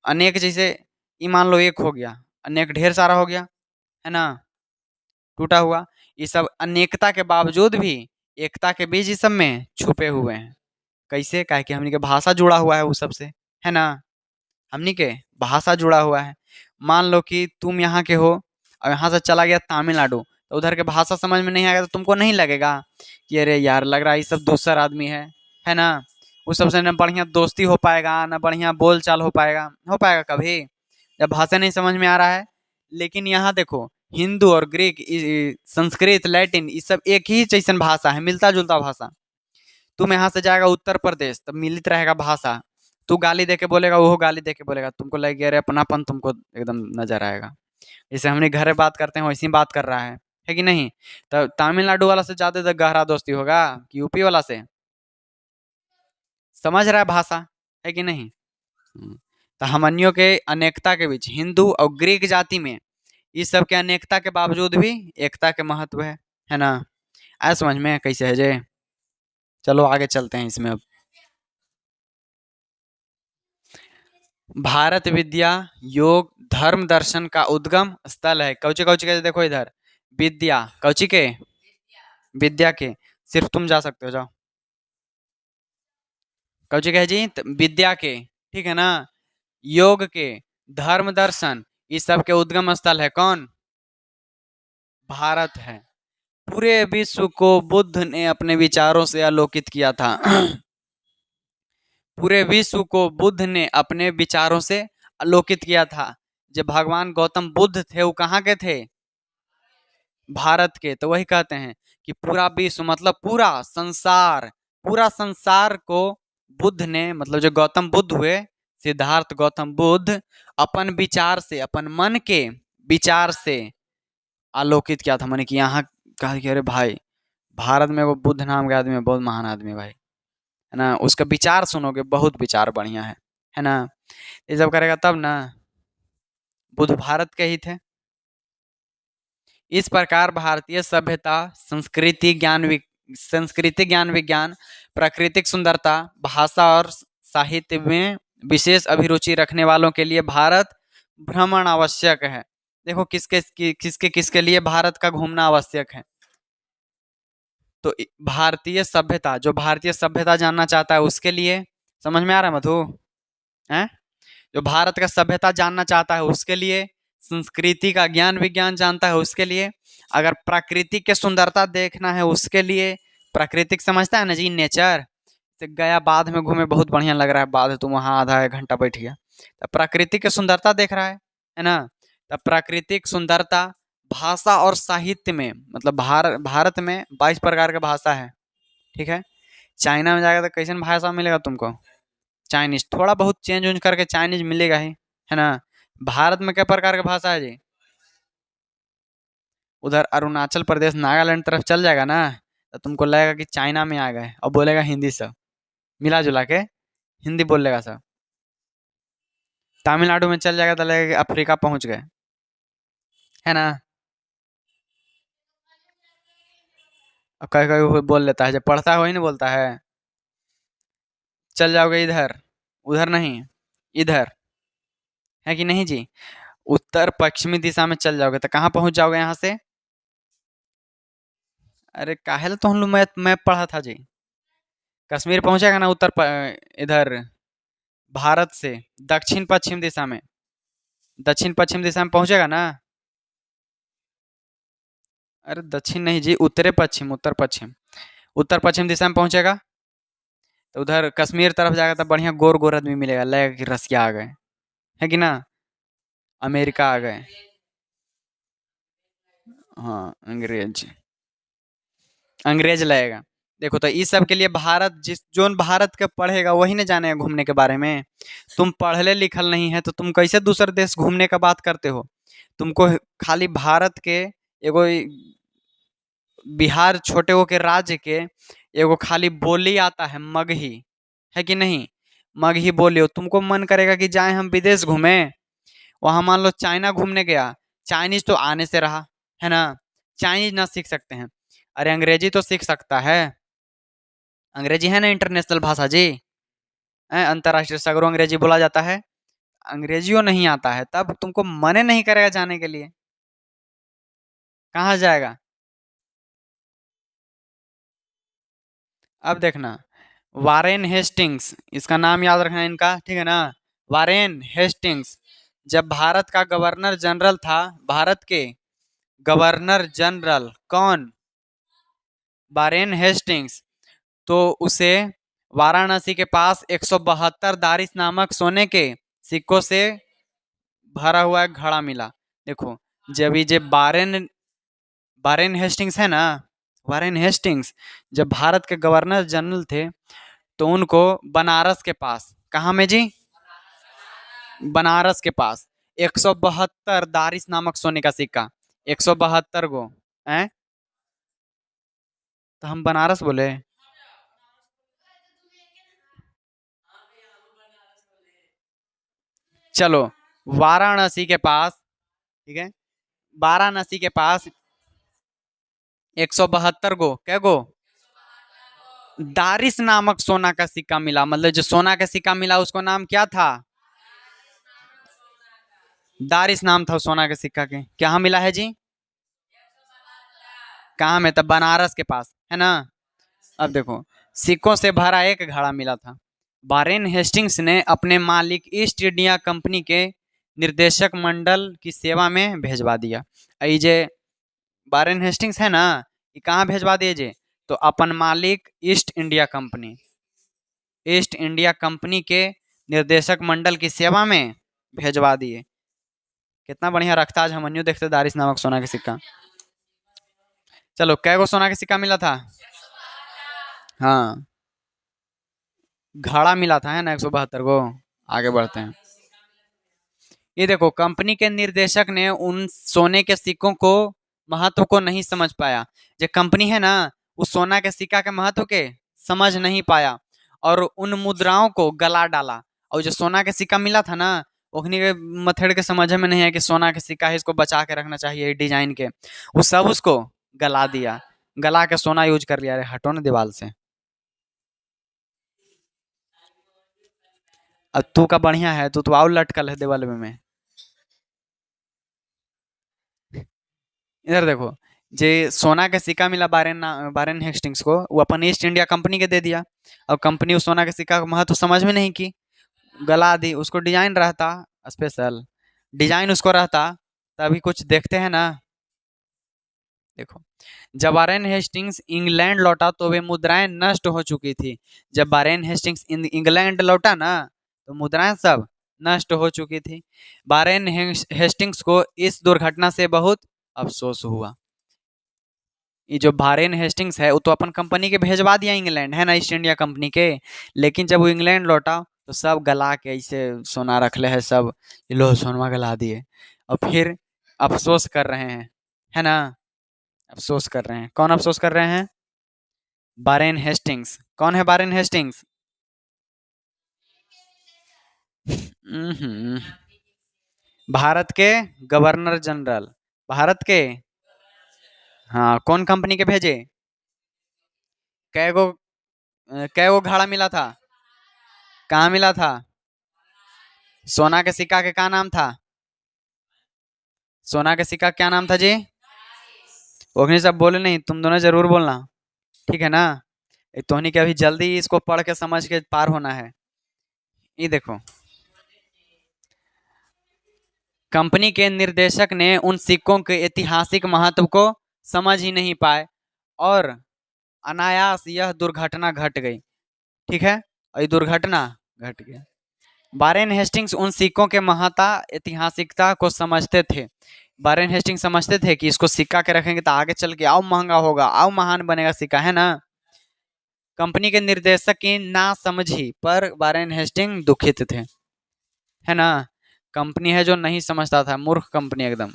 अनेक, जैसे ये मान लो एक हो गया, अनेक ढेर सारा हो गया, है ना, टूटा हुआ। ये सब अनेकता के बावजूद भी एकता के बीज इस सब में छुपे हुए हैं। कैसे? काहे कि हमनी के भाषा जुड़ा हुआ है उस सब से, है ना? हमनी के भाषा जुड़ा हुआ है। मान लो कि तुम यहाँ के हो और यहाँ से चला गया तमिलनाडु, तो उधर के भाषा समझ में नहीं आएगा, तो तुमको नहीं लगेगा कि अरे यार, लग रहा है ये सब दूसरा आदमी है ना? उस सबसे ना बढ़िया दोस्ती हो पाएगा, ना बढ़िया बोल चाल हो पाएगा कभी, जब भाषा नहीं समझ में आ रहा है। लेकिन यहाँ देखो, हिंदू और ग्रीक, संस्कृत, लैटिन, ये सब एक ही जैसन भाषा है, मिलता जुलता भाषा। तुम यहाँ से जाएगा उत्तर प्रदेश, तब मिलित रहेगा भाषा। तू गाली दे के बोलेगा, वो गाली दे के बोलेगा, तुमको लगेगा अरे अपनापन तुमको एकदम नजर आएगा। जैसे हमने घर में बात करते हैं वैसे ही बात कर रहा है कि नहीं? तो तमिलनाडु वाला से ज्यादा गहरा दोस्ती होगा कि यूपी वाला से? समझ रहा है भाषा, है कि नहीं? तो हमनियों के अनेकता के बीच, हिंदू और ग्रीक जाति में, इस सब के अनेकता के बावजूद भी एकता के महत्व है ना? आया समझ में कैसे है जे? चलो आगे चलते हैं इसमें अब। भारत विद्या, योग, धर्म, दर्शन का उद्गम स्थल है। कौची कौची के? देखो इधर, विद्या, कौची के? विद्या के। सिर्फ तुम जा सकते हो, जाओ। कौची के है जी? विद्या के, ठीक है ना? योग के, धर्म, दर्शन, इस सब के उद्गम स्थल है कौन? भारत है। पूरे विश्व को बुद्ध ने अपने विचारों से आलोकित किया था। पूरे विश्व को बुद्ध ने अपने विचारों से आलोकित किया था। जब भगवान गौतम बुद्ध थे, वो कहाँ के थे? भारत के। तो वही कहते हैं कि पूरा विश्व मतलब पूरा संसार को बुद्ध ने, मतलब जो गौतम बुद्ध हुए, सिद्धार्थ गौतम बुद्ध, अपन विचार से, अपन मन के विचार से आलोकित किया था। मैंने कि यहाँ कहा कि अरे भाई, भारत में वो बुद्ध नाम के आदमी है, बहुत महान आदमी है भाई, है ना? उसका विचार सुनोगे, बहुत विचार बढ़िया है ना? ये सब करेगा तब ना। बुद्ध भारत के ही थे। इस प्रकार भारतीय सभ्यता, संस्कृति, ज्ञान विज्ञान, प्राकृतिक सुंदरता, भाषा और साहित्य में विशेष अभिरुचि रखने वालों के लिए भारत भ्रमण आवश्यक है। देखो, किसके किसके लिए भारत का घूमना आवश्यक है? तो भारतीय सभ्यता, जो भारतीय सभ्यता जानना चाहता है उसके लिए, समझ में आ रहा है मधु? हैं? जो भारत का सभ्यता जानना चाहता है उसके लिए, संस्कृति का ज्ञान विज्ञान जानता है उसके लिए, अगर प्रकृति के सुंदरता देखना है उसके लिए, प्राकृतिक समझता है ना जी, नेचर। से गया बाध में घूमे, बहुत बढ़िया लग रहा है बाध, तुम वहां आधा एक घंटा बैठ गया, तब प्रकृति की सुंदरता देख रहा है ना? तब प्राकृतिक सुंदरता, भाषा और साहित्य में, मतलब भारत में 22 प्रकार के भाषा है, ठीक है? चाइना में जाएगा तो कैसे भाषा मिलेगा तुमको? चाइनीज, थोड़ा बहुत चेंज वेंज करके चाइनीज मिलेगा ही, है ना? भारत में क्या प्रकार की भाषा है जी? उधर अरुणाचल प्रदेश नागालैंड तरफ चल जाएगा ना, तो तुमको लगेगा कि चाइना में आ गए, और बोलेगा हिंदी सब मिला जुला के, हिंदी बोल लेगा सब। तमिलनाडु में चल जाएगा तो लगेगा कि अफ्रीका पहुंच गए, है ना? और कहीं कहीं वो बोल लेता है, जब पढ़ता है वही नहीं बोलता है। चल जाओगे इधर, उधर नहीं, इधर, है कि नहीं जी? उत्तर पश्चिमी दिशा में चल जाओगे तो कहाँ पहुंच जाओगे यहाँ से? अरे काहे तो हम लोग मैप पढ़ा था जी। कश्मीर पहुंचेगा ना इधर भारत से दक्षिण पश्चिम दिशा में, दक्षिण पश्चिम दिशा में पहुंचेगा ना? अरे दक्षिण नहीं जी, उत्तरे पश्चिम, उत्तर पश्चिम, उत्तर पश्चिम दिशा में पहुंचेगा तो उधर कश्मीर तरफ जाएगा तो बढ़िया गोर गोर आदमी मिलेगा, लगेगा कि रसिया आ गए, है कि ना? अमेरिका आ गए। हाँ, अंग्रेज, अंग्रेज लगेगा। देखो तो इस सब के लिए भारत, जिस जोन भारत के पढ़ेगा वही ना जानेगा घूमने के बारे में। तुम पढ़ले लिखल नहीं है तो तुम कैसे दूसरे देश घूमने का बात करते हो? तुमको खाली भारत के एगो बिहार छोटे गो के राज्य के एगो खाली बोली आता है, मगही, है कि नहीं? मगही बोली हो, तुमको मन करेगा कि जाए हम विदेश घूमे, वहां मान लो चाइना घूमने गया, चाइनीज तो आने से रहा, है ना? चाइनीज ना सीख सकते हैं, अरे अंग्रेजी तो सीख सकता है। अंग्रेजी है ना इंटरनेशनल भाषा जी, अंतर्राष्ट्रीय सगरों अंग्रेजी बोला जाता है। अंग्रेजियो नहीं आता है तब तुमको मने नहीं करेगा जाने के लिए, कहाँ जाएगा? अब देखना, वारेन हेस्टिंग्स, इसका नाम याद रखना इनका, ठीक है ना? वारेन हेस्टिंग्स जब भारत का गवर्नर जनरल था, भारत के गवर्नर जनरल कौन? Warren Hastings. तो उसे वाराणसी के पास 172 दारिस नामक सोने के सिक्कों से भरा हुआ एक घड़ा मिला। देखो, जब ये बारेन वारेन हेस्टिंग्स है ना, वारेन हेस्टिंग्स जब भारत के गवर्नर जनरल थे तो उनको बनारस के पास, कहाँ में जी? बनारस के पास 172 दारिस नामक सोने का सिक्का, 172 गो, हैं? तो हम बनारस बोले। चलो, वाराणसी के पास, ठीक है, वाराणसी के पास 172 गो, क्या गो? दारिस नामक सोना का सिक्का मिला, मतलब जो सोना का सिक्का मिला उसको नाम क्या था? दारिस नाम था सोना के सिक्का के। क्या मिला है जी? कहाँ में? तब बनारस के पास, है ना? अब देखो, सिक्कों से भरा एक घड़ा मिला था, वारेन हेस्टिंग्स ने अपने मालिक ईस्ट इंडिया कंपनी के निर्देशक मंडल की सेवा में भेजवा दिया। ये जे वारेन हेस्टिंग्स है ना, ये कहाँ भेजवा दिए जे? तो अपन मालिक east India company, east India company के निर्देशक मंडल की सेवा में भेजवा दिए। कितना बढ़िया रखता, आज हमन्यू देखते दारिस नामक सोना का सिक्का। चलो, कै गो सोना का सिक्का मिला था? हाँ, घड़ा मिला था, है ना, 172 गो। आगे बढ़ते हैं। ये देखो, कंपनी के निर्देशक ने उन सोने के सिक्कों को महत्व को नहीं समझ पाया। जो कंपनी है ना, उस सोना के सिक्का के महत्व के समझ नहीं पाया और उन मुद्राओं को गला डाला। और जो सोना के सिक्का मिला था ना, ओखनी के मथेड़ के समझ में नहीं है कि सोना के सिक्का है, इसको बचा के रखना चाहिए डिजाइन के, वो सब उसको गला दिया, गला के सोना यूज कर लिया। अरे हटो ना दीवार से। अब तू का बढ़िया है, तू तो और लटकल है देवल में। इधर देखो, जे सोना का सिक्का मिला बारेन हेस्टिंग्स को, वो अपन ईस्ट इंडिया कंपनी के दे दिया। अब कंपनी उस सोना के सिक्का का महत्व समझ में नहीं की, गला दी। उसको डिजाइन रहता स्पेशल, डिजाइन उसको रहता, तभी कुछ देखते हैं ना। देखो, जब वारेन हेस्टिंग्स इंग्लैंड लौटा तो वे मुद्राएं नष्ट हो चुकी थी। जब वारेन हेस्टिंग्स इंग्लैंड लौटा ना, तो मुद्राएं सब नष्ट हो चुकी थी। वारेन हेस्टिंग्स को इस दुर्घटना से बहुत अफसोस हुआ। ये जो वारेन हेस्टिंग्स है वो तो अपन कंपनी के भेजवा दिया इंग्लैंड, है ना, ईस्ट इंडिया कंपनी के। लेकिन जब वो इंग्लैंड लौटा तो सब गला के ऐसे सोना रख ले है सब, ये लो सोनमा गला दिए। और फिर अफसोस कर रहे हैं, है ना। अफसोस कर रहे हैं, कौन अफसोस कर रहे हैं? Warren Hastings. कौन है वारेन हेस्टिंग्स? हम्म, भारत के गवर्नर जनरल। भारत के, हाँ, कौन कंपनी के भेजे? कै गो कै गो घड़ा मिला था? कहाँ मिला था? सोना के सिक्का के क्या नाम था? सोना के सिक्का क्या नाम था जी? ओखनी सब बोले नहीं, तुम दोनों जरूर बोलना, ठीक है ना। तोहनी के अभी जल्दी इसको पढ़ के समझ के पार होना है। ये देखो, कंपनी के निर्देशक ने उन सिक्कों के ऐतिहासिक महत्व को समझ ही नहीं पाए और अनायास यह दुर्घटना घट गई। ठीक है, और ये दुर्घटना घट गया। वारेन हेस्टिंग्स उन सिक्कों के महत्ता ऐतिहासिकता को समझते थे। वारेन हेस्टिंग्स समझते थे कि इसको सिक्का के रखेंगे तो आगे चल के आओ महंगा होगा, आओ महान बनेगा सिक्का, है ना। कंपनी के निर्देशक की ना समझी पर वारेन हेस्टिंग दुखित थे, है ना। कंपनी है जो नहीं समझता था, मूर्ख कंपनी एकदम।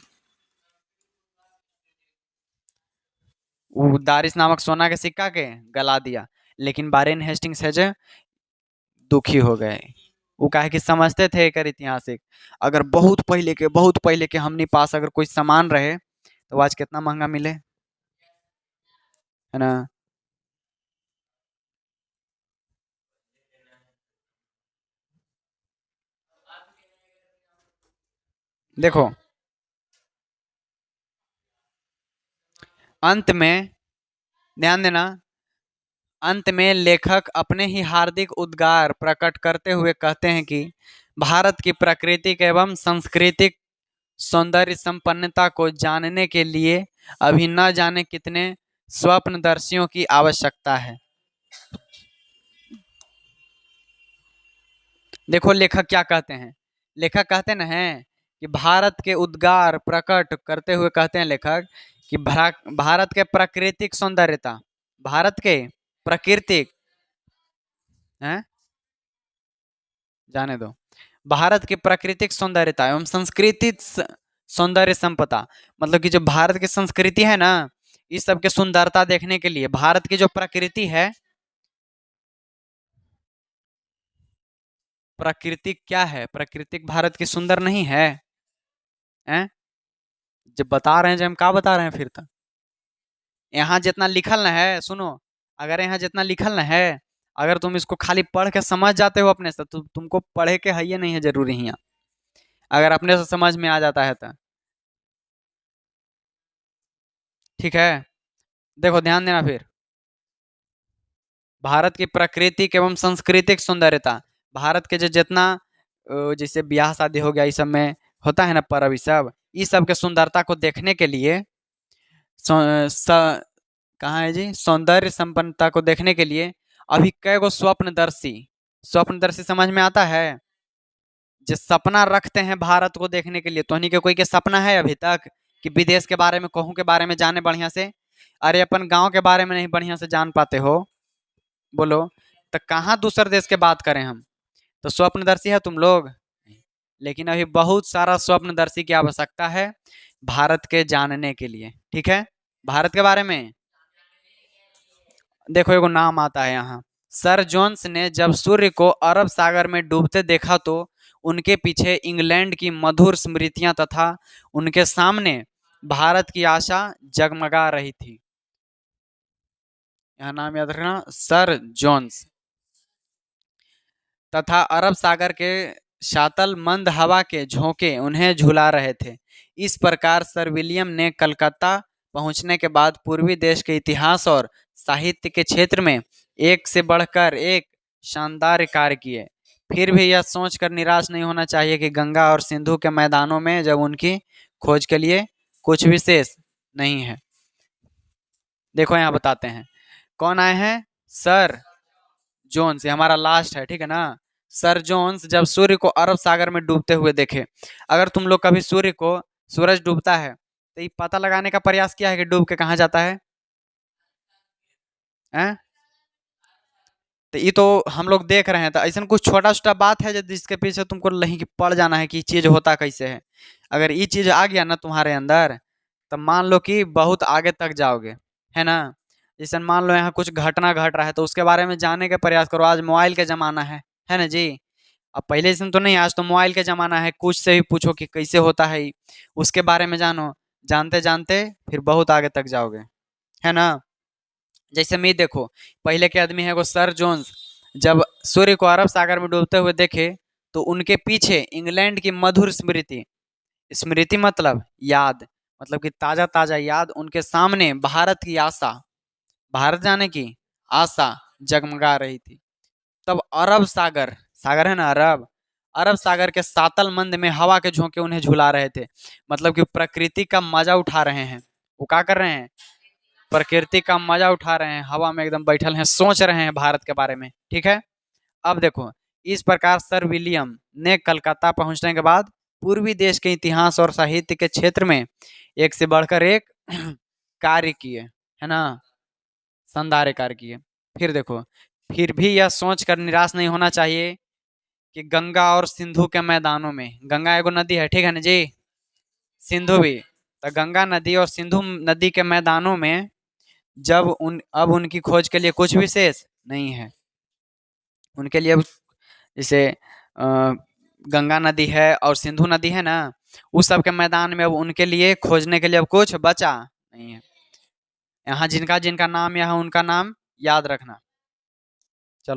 वो दारिस नामक सोना के सिक्का के गला दिया, लेकिन वारेन हेस्टिंग्स है जो दुखी हो गए। वो काहे कि समझते थे एकर ऐतिहासिक। अगर बहुत पहले के हमनी पास अगर कोई सामान रहे तो आज कितना महंगा मिले, है ना। देखो, अंत में ध्यान देना, अंत में लेखक अपने ही हार्दिक उद्गार प्रकट करते हुए कहते हैं कि भारत की प्राकृतिक एवं सांस्कृतिक सौंदर्य संपन्नता को जानने के लिए अभी न जाने कितने स्वप्नदर्शियों की आवश्यकता है। देखो लेखक क्या कहते हैं। लेखक कहते न हैं कि भारत के उद्गार प्रकट करते हुए कहते हैं लेखक कि भारत के प्राकृतिक सौंदर्यता, भारत के प्राकृतिक, हैं, जाने दो, भारत की प्राकृतिक सौंदर्यता एवं संस्कृति सौंदर्य संपदा, मतलब कि जो भारत की संस्कृति है ना, इस सब के सुंदरता देखने के लिए भारत की जो प्रकृति है, प्राकृतिक क्या है, प्राकृतिक भारत की सुंदर नहीं है, हैं? जब बता रहे हैं, जब हम क्या बता रहे हैं फिर तक, यहाँ जितना लिखल न है, सुनो, अगर यहाँ जितना लिखल न है, अगर तुम इसको खाली पढ़ के समझ जाते हो अपने से तो तुमको पढ़े के है ये नहीं है जरूरी यहाँ, अगर अपने से समझ में आ जाता है तो, ठीक है। देखो ध्यान देना फिर, भारत की प्राकृतिक एवं सांस्कृतिक सौंदर्यता, भारत के जो जितना जैसे ब्याह शादी हो गया इस सब में होता है ना पर्व, इस सब के सुंदरता को देखने के लिए कहाँ है जी, सौंदर्य संपन्नता को देखने के लिए अभी कई गो स्वप्नदर्शी, स्वप्नदर्शी समझ में आता है, जो सपना रखते हैं भारत को देखने के लिए। तो के कोई के सपना है अभी तक कि विदेश के बारे में, कहूँ के बारे में जाने बढ़िया से? अरे अपन गांव के बारे में नहीं बढ़िया से जान पाते हो, बोलो, तो कहाँ दूसरे देश के बात करें हम? तो स्वप्नदर्शी है तुम लोग, लेकिन अभी बहुत सारा स्वप्नदर्शी की आवश्यकता है भारत के जानने के लिए, ठीक है। भारत के बारे में देखो, एगो नाम आता है यहाँ, सर जोन्स ने जब सूर्य को अरब सागर में डूबते देखा तो उनके पीछे इंग्लैंड की मधुर स्मृतियां तथा उनके सामने भारत की आशा जगमगा रही थी। यह नाम याद रखना, सर जोन्स। तथा अरब सागर के शातल मंद हवा के झोंके उन्हें झुला रहे थे। इस प्रकार सर विलियम ने कलकत्ता पहुंचने के बाद पूर्वी देश के इतिहास और साहित्य के क्षेत्र में एक से बढ़कर एक शानदार कार्य किए। फिर भी यह सोचकर निराश नहीं होना चाहिए कि गंगा और सिंधु के मैदानों में जब उनकी खोज के लिए कुछ विशेष नहीं है। देखो यहाँ बताते हैं कौन आए हैं, सर जोन्स, ये हमारा लास्ट है, ठीक है ना। सर जोन्स जब सूर्य को अरब सागर में डूबते हुए देखे। अगर तुम लोग कभी सूर्य को, सूरज डूबता है तो ये पता लगाने का प्रयास किया है कि डूब के कहाँ जाता है, हैं? तो ये तो हम लोग देख रहे हैं, तो ऐसा कुछ छोटा छोटा बात है जिसके पीछे तुमको नहीं पड़ जाना है कि चीज होता कैसे है। अगर ये चीज आ गया ना तुम्हारे अंदर, तब मान लो कि बहुत आगे तक जाओगे, है ना। जैसे मान लो यहाँ कुछ घटना घट रहा है तो उसके बारे में जानने का प्रयास करो। आज मोबाइल का जमाना है ना जी। अब पहले से तो नहीं, आज तो मोबाइल का जमाना है, कुछ से भी पूछो कि कैसे होता है उसके बारे में जानो। जानते जानते फिर बहुत आगे तक जाओगे, है ना। जैसे मैं देखो, पहले के आदमी है वो सर जोन्स, जब सूर्य को अरब सागर में डूबते हुए देखे तो उनके पीछे इंग्लैंड की मधुर स्मृति, स्मृति मतलब याद, मतलब कि ताजा ताजा याद, उनके सामने भारत की आशा, भारत जाने की आशा जगमगा रही थी। तब अरब सागर, सागर है ना अरब, अरब सागर के सातल मंद में हवा के झोंके उन्हें झुला रहे थे। मतलब कि प्रकृति का मजा उठा रहे हैं। वो क्या कर रहे हैं, प्रकृति का मजा उठा रहे हैं, हवा में एकदम बैठल हैं, सोच रहे हैं भारत के बारे में, ठीक है। अब देखो, इस प्रकार सर विलियम ने कलकत्ता पहुंचने के बाद पूर्वी देश के इतिहास और साहित्य के क्षेत्र में एक से बढ़कर एक कार्य किए, है ना, शानदार कार्य किए। फिर देखो, फिर भी यह सोच कर निराश नहीं होना चाहिए कि गंगा और सिंधु के मैदानों में, गंगा एगो नदी है, ठीक है ना जी, सिंधु भी, तो गंगा नदी और सिंधु नदी के मैदानों में जब अब उनकी खोज के लिए कुछ विशेष नहीं है। उनके लिए अब जैसे गंगा नदी है और सिंधु नदी है ना, उस सब के मैदान में अब उनके लिए खोजने के लिए अब कुछ बचा नहीं है। यहाँ जिनका जिनका नाम यहाँ उनका नाम याद रखना।